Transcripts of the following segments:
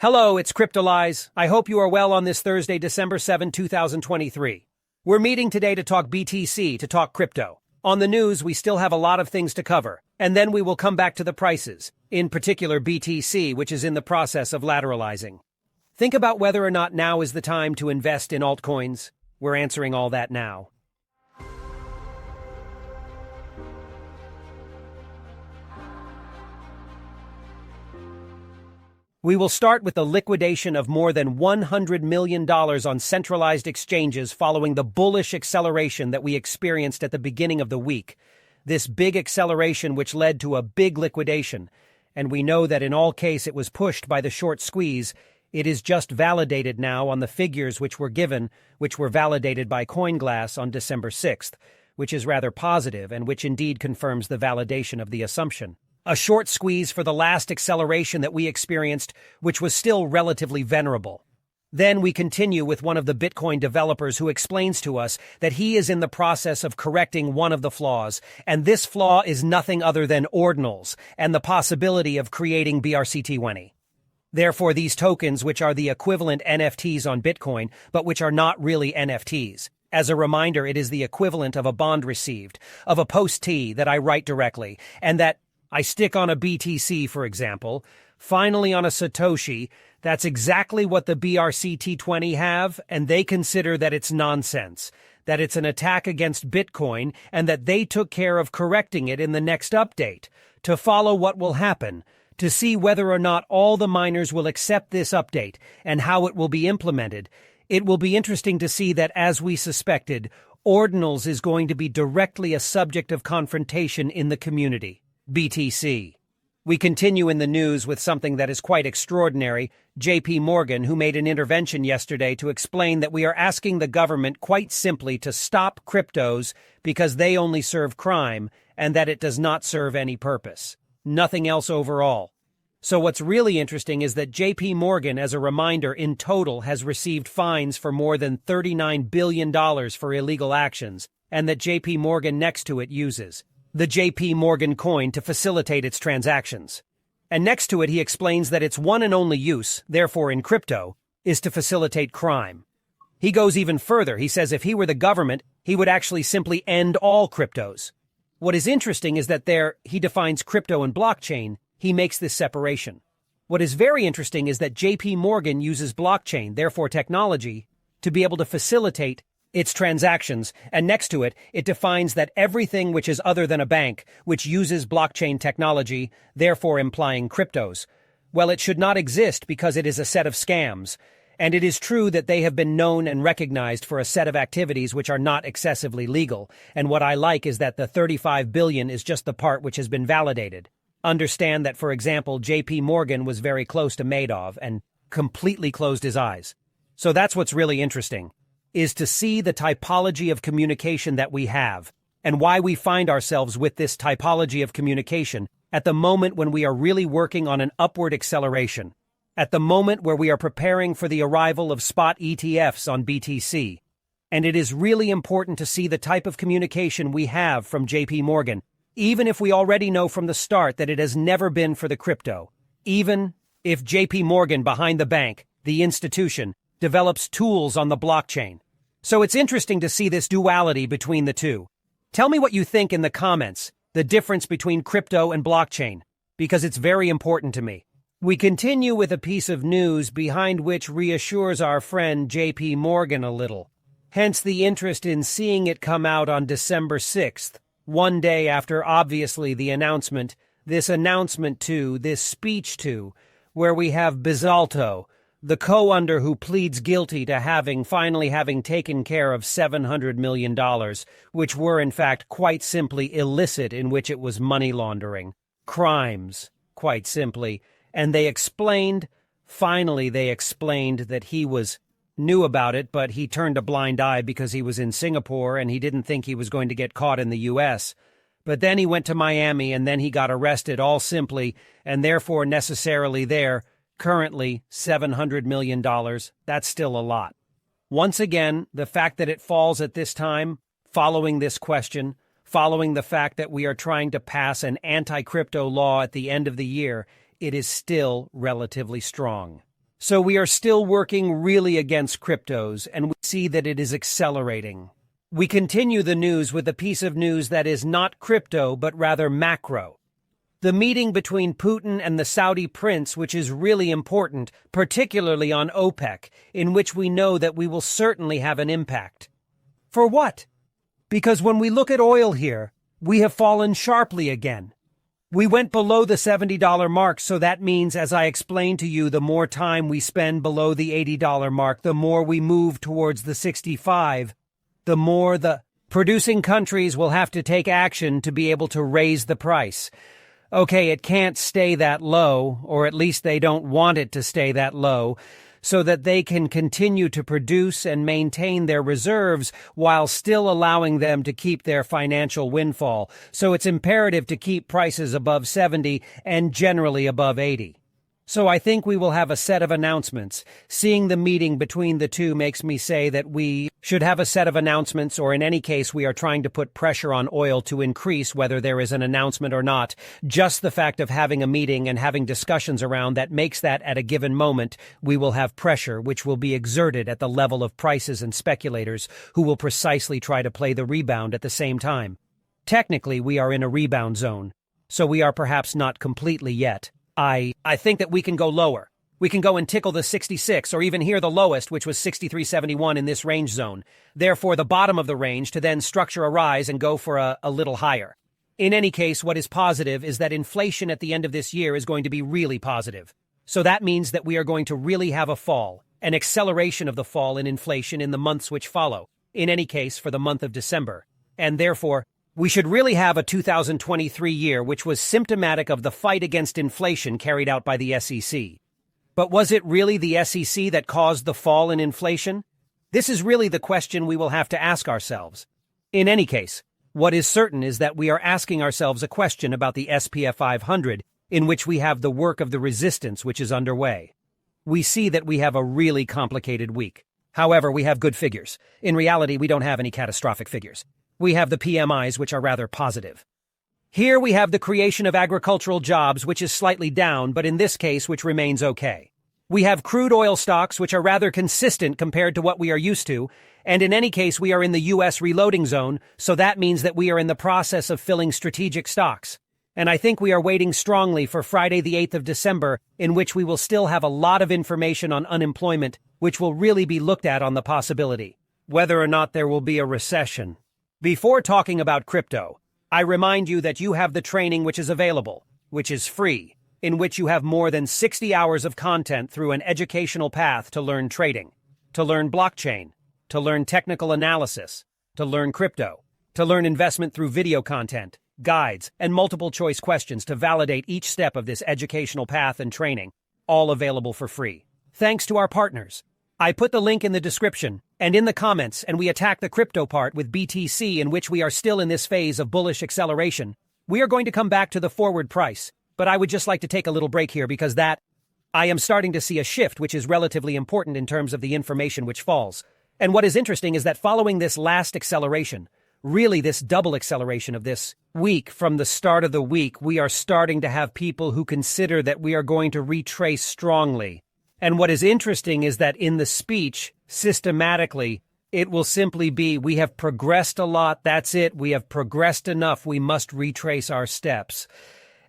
Hello, it's Cryptolyze. I hope you are well on this Thursday, December 7, 2023. We're meeting today to talk BTC, to talk crypto. On the news, we still have a lot of things to cover, and then we will come back to the prices, in particular BTC, which is in the process of lateralizing. Think about whether or not now is the time to invest in altcoins. We're answering all that now. We will start with the liquidation of more than $100 million on centralized exchanges following the bullish acceleration that we experienced at the beginning of the week. This big acceleration which led to a big liquidation, and we know that in all case it was pushed by the short squeeze. It is just validated now on the figures which were given, which were validated by CoinGlass on December 6th, which is rather positive and which indeed confirms the validation of the assumption. A short squeeze for the last acceleration that we experienced, which was still relatively venerable. Then we continue with one of the Bitcoin developers who explains to us that he is in the process of correcting one of the flaws, and this flaw is nothing other than ordinals and the possibility of creating BRCT20. Therefore, these tokens, which are the equivalent NFTs on Bitcoin, but which are not really NFTs. As a reminder, it is the equivalent of a bond received, of a post-T that I write directly, and that I stick on a BTC, for example, finally on a Satoshi. That's exactly what the BRCT20 have, and they consider that it's nonsense, that it's an attack against Bitcoin, and that they took care of correcting it in the next update, to follow what will happen, to see whether or not all the miners will accept this update, and how it will be implemented. It will be interesting to see that, as we suspected, ordinals is going to be directly a subject of confrontation in the community. BTC. We continue in the news with something that is quite extraordinary. JP Morgan, who made an intervention yesterday to explain that we are asking the government quite simply to stop cryptos because they only serve crime and that it does not serve any purpose. Nothing else overall. So what's really interesting is that JP Morgan, as a reminder, in total has received fines for more than $39 billion for illegal actions, and that JP Morgan next to it uses the JP Morgan coin to facilitate its transactions. And next to it he explains that its one and only use, therefore in crypto, is to facilitate crime. He goes even further. He says if he were the government, he would actually simply end all cryptos. What is interesting is that there he defines crypto and blockchain. He makes this separation. What is very interesting is that JP Morgan uses blockchain, therefore technology, to be able to facilitate its transactions, and next to it, it defines that everything which is other than a bank, which uses blockchain technology, therefore implying cryptos, well, it should not exist because it is a set of scams. And it is true that they have been known and recognized for a set of activities which are not excessively legal, and what I like is that the $35 billion is just the part which has been validated. Understand that, for example, JP Morgan was very close to Madoff and completely closed his eyes. So that's what's really interesting, is to see the typology of communication that we have, and why we find ourselves with this typology of communication at the moment when we are really working on an upward acceleration, at the moment where we are preparing for the arrival of spot ETFs on BTC. And it is really important to see the type of communication we have from JP Morgan, even if we already know from the start that it has never been for the crypto, even if JP Morgan behind the bank, the institution, develops tools on the blockchain. So it's interesting to see this duality between the two. Tell me what you think in the comments, the difference between crypto and blockchain, because it's very important to me. We continue with a piece of news behind which reassures our friend JP Morgan a little. Hence the interest in seeing it come out on December 6th, one day after obviously the announcement, this speech too, where we have Bizalto, the co-under who pleads guilty to finally having taken care of $700 million, which were in fact quite simply illicit, in which it was money laundering. Crimes, quite simply. And finally they explained that he knew about it, but he turned a blind eye because he was in Singapore and he didn't think he was going to get caught in the U.S. But then he went to Miami and then he got arrested all simply, and therefore necessarily there. Currently, $700 million, that's still a lot. Once again, the fact that it falls at this time, following this question, following the fact that we are trying to pass an anti-crypto law at the end of the year, it is still relatively strong. So we are still working really against cryptos, and we see that it is accelerating. We continue the news with a piece of news that is not crypto, but rather macro. The meeting between Putin and the Saudi prince, which is really important, particularly on OPEC, in which we know that we will certainly have an impact. For what? Because when we look at oil here, we have fallen sharply again. We went below the $70 mark, so that means, as I explained to you, the more time we spend below the $80 mark, the more we move towards the 65, the more the producing countries will have to take action to be able to raise the price. Okay, it can't stay that low, or at least they don't want it to stay that low, so that they can continue to produce and maintain their reserves while still allowing them to keep their financial windfall. So it's imperative to keep prices above 70 and generally above 80. So I think we will have a set of announcements. Seeing the meeting between the two makes me say that we should have a set of announcements, or in any case, we are trying to put pressure on oil to increase whether there is an announcement or not. Just the fact of having a meeting and having discussions around that makes that at a given moment, we will have pressure which will be exerted at the level of prices and speculators who will precisely try to play the rebound at the same time. Technically, we are in a rebound zone, so we are perhaps not completely yet. I think that we can go lower. We can go and tickle the 66, or even here the lowest, which was 63.71 in this range zone. Therefore, the bottom of the range to then structure a rise and go for a little higher. In any case, what is positive is that inflation at the end of this year is going to be really positive. So that means that we are going to really have a fall, an acceleration of the fall in inflation in the months which follow, in any case for the month of December. And therefore, we should really have a 2023 year which was symptomatic of the fight against inflation carried out by the SEC. But was it really the SEC that caused the fall in inflation? This is really the question we will have to ask ourselves. In any case, what is certain is that we are asking ourselves a question about the SPF 500, in which we have the work of the resistance which is underway. We see that we have a really complicated week. However, we have good figures. In reality, we don't have any catastrophic figures. We have the PMIs, which are rather positive. Here we have the creation of agricultural jobs, which is slightly down, but in this case, which remains okay. We have crude oil stocks, which are rather consistent compared to what we are used to, and in any case, we are in the U.S. reloading zone, so that means that we are in the process of filling strategic stocks. And I think we are waiting strongly for Friday the 8th of December, in which we will still have a lot of information on unemployment, which will really be looked at on the possibility, whether or not there will be a recession. Before talking about crypto, I remind you that you have the training which is available, which is free, in which you have more than 60 hours of content through an educational path to learn trading, to learn blockchain, to learn technical analysis, to learn crypto, to learn investment through video content, guides, and multiple choice questions to validate each step of this educational path and training, all available for free. Thanks to our partners. I put the link in the description and in the comments, and we attack the crypto part with BTC, in which we are still in this phase of bullish acceleration. We are going to come back to the forward price, but I would just like to take a little break here because I am starting to see a shift which is relatively important in terms of the information which falls. And what is interesting is that following this last acceleration, really this double acceleration of this week, from the start of the week, we are starting to have people who consider that we are going to retrace strongly. And what is interesting is that in the speech, systematically, it will simply be, we have progressed a lot, that's it, we have progressed enough, we must retrace our steps.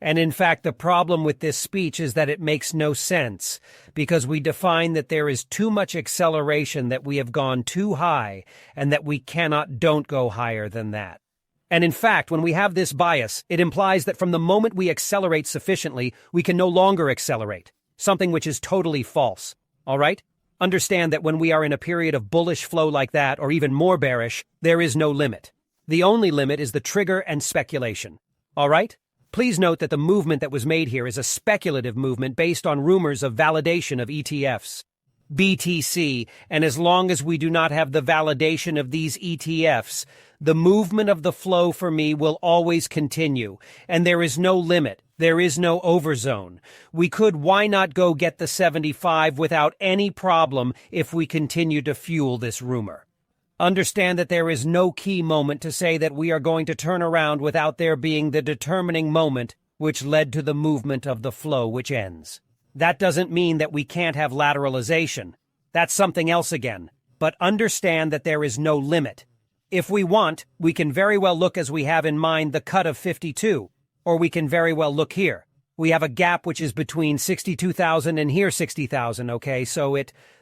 And in fact, the problem with this speech is that it makes no sense, because we define that there is too much acceleration, that we have gone too high, and that we don't go higher than that. And in fact, when we have this bias, it implies that from the moment we accelerate sufficiently, we can no longer accelerate. Something which is totally false, all right? Understand that when we are in a period of bullish flow like that, or even more bearish, there is no limit. The only limit is the trigger and speculation, all right? Please note that the movement that was made here is a speculative movement based on rumors of validation of ETFs, BTC, and as long as we do not have the validation of these ETFs, the movement of the flow for me will always continue, and there is no limit. There is no overzone. Why not go get the 75 without any problem if we continue to fuel this rumor? Understand that there is no key moment to say that we are going to turn around without there being the determining moment which led to the movement of the flow which ends. That doesn't mean that we can't have lateralization. That's something else again. But understand that there is no limit. If we want, we can very well look as we have in mind the cut of 52, or we can very well look here. We have a gap which is between 62,000 and here 60,000, okay? So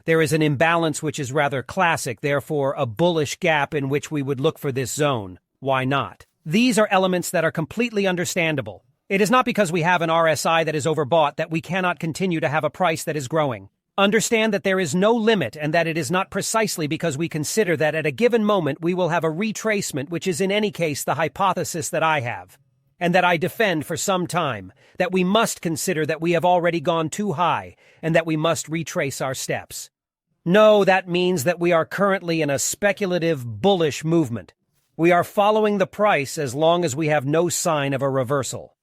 there is an imbalance which is rather classic, therefore a bullish gap in which we would look for this zone. Why not? These are elements that are completely understandable. It is not because we have an RSI that is overbought that we cannot continue to have a price that is growing. Understand that there is no limit and that it is not precisely because we consider that at a given moment we will have a retracement, which is in any case the hypothesis that I have, and that I defend for some time, that we must consider that we have already gone too high and that we must retrace our steps. No, that means that we are currently in a speculative bullish movement. We are following the price as long as we have no sign of a reversal.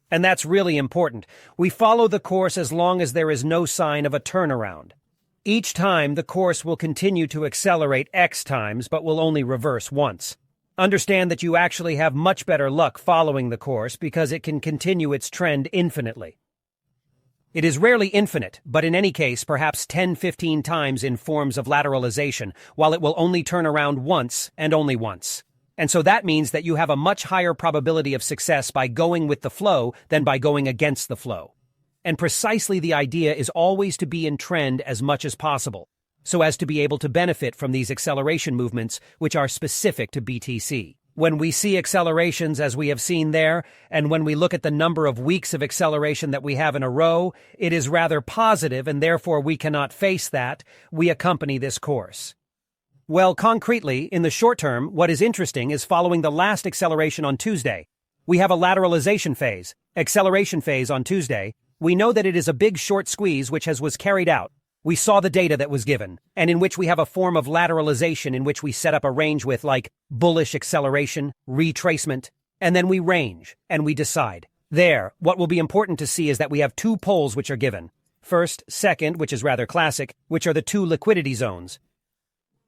And that's really important. We follow the course as long as there is no sign of a turnaround. Each time, the course will continue to accelerate X times, but will only reverse once. Understand that you actually have much better luck following the course because it can continue its trend infinitely. It is rarely infinite, but in any case, perhaps 10-15 times in forms of lateralization, while it will only turn around once and only once. And so that means that you have a much higher probability of success by going with the flow than by going against the flow. And precisely the idea is always to be in trend as much as possible, so as to be able to benefit from these acceleration movements which are specific to BTC. When we see accelerations as we have seen there, and when we look at the number of weeks of acceleration that we have in a row, it is rather positive and therefore we cannot face that. We accompany this course. Well, concretely, in the short term, what is interesting is following the last acceleration on Tuesday. We have a lateralization phase, acceleration phase on Tuesday. We know that it is a big short squeeze which was carried out. We saw the data that was given, and in which we have a form of lateralization in which we set up a range with like bullish acceleration, retracement, and then we range, and we decide. There, what will be important to see is that we have two poles which are given. First, second, which is rather classic, which are the two liquidity zones.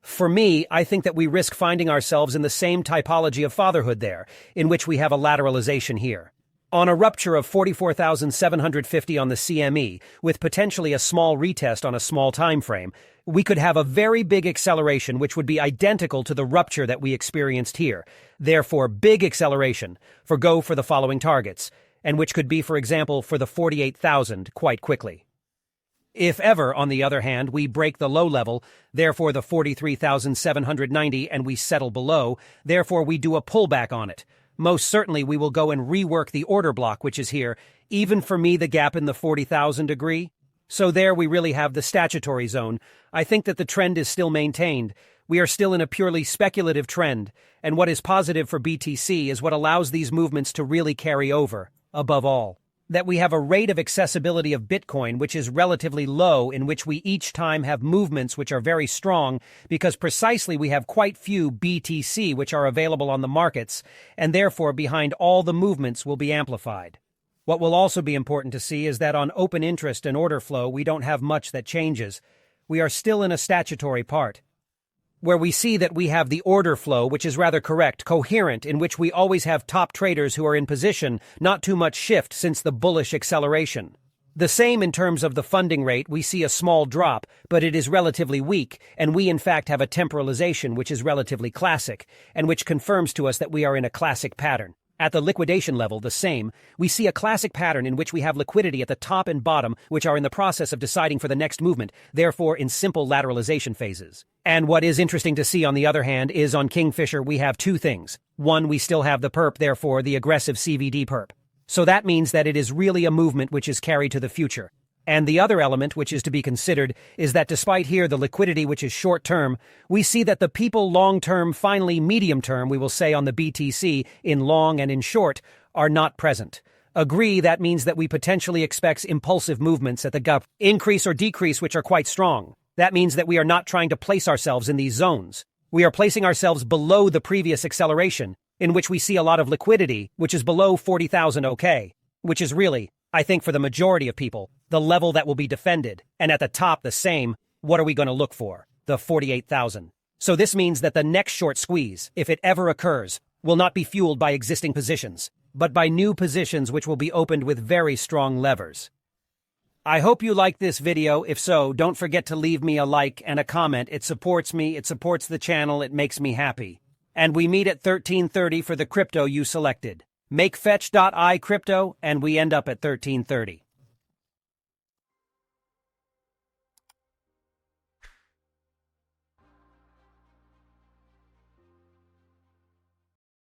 For me, I think that we risk finding ourselves in the same typology of fatherhood there, in which we have a lateralization here. On a rupture of 44,750 on the CME, with potentially a small retest on a small time frame, we could have a very big acceleration which would be identical to the rupture that we experienced here. Therefore, big acceleration go for the following targets, and which could be, for example, for the 48,000 quite quickly. If ever, on the other hand, we break the low level, therefore the 43,790, and we settle below, therefore we do a pullback on it. Most certainly we will go and rework the order block which is here, even for me the gap in the 40,000 degree. So there we really have the statutory zone. I think that the trend is still maintained. We are still in a purely speculative trend, and what is positive for BTC is what allows these movements to really carry over, above all. That we have a rate of accessibility of Bitcoin which is relatively low, in which we each time have movements which are very strong because precisely we have quite few BTC which are available on the markets, and therefore behind all the movements will be amplified. What will also be important to see is that on open interest and order flow we don't have much that changes. We are still in a statutory part, where we see that we have the order flow, which is rather correct, coherent, in which we always have top traders who are in position, not too much shift since the bullish acceleration. The same in terms of the funding rate, we see a small drop, but it is relatively weak, and we in fact have a temporalization which is relatively classic, and which confirms to us that we are in a classic pattern. At the liquidation level, the same, we see a classic pattern in which we have liquidity at the top and bottom, which are in the process of deciding for the next movement, therefore in simple lateralization phases. And what is interesting to see, on the other hand, is on Kingfisher we have two things. One, we still have the perp, therefore the aggressive CVD perp. So that means that it is really a movement which is carried to the future. And the other element which is to be considered is that despite here the liquidity which is short-term, we see that the people long-term, finally medium-term, we will say on the BTC, in long and in short, are not present. Agree, that means that we potentially expect impulsive movements at the gap, increase or decrease which are quite strong. That means that we are not trying to place ourselves in these zones. We are placing ourselves below the previous acceleration, in which we see a lot of liquidity, which is below 40,000 OK, which is really, I think for the majority of people, the level that will be defended, and at the top the same, what are we going to look for? The 48,000. So this means that the next short squeeze, if it ever occurs, will not be fueled by existing positions, but by new positions which will be opened with very strong levers. I hope you liked this video. If so, don't forget to leave me a like and a comment. It supports me, it supports the channel, it makes me happy. And we meet at 1330 for the crypto you selected. Make fetch.i crypto, and we end up at 1330.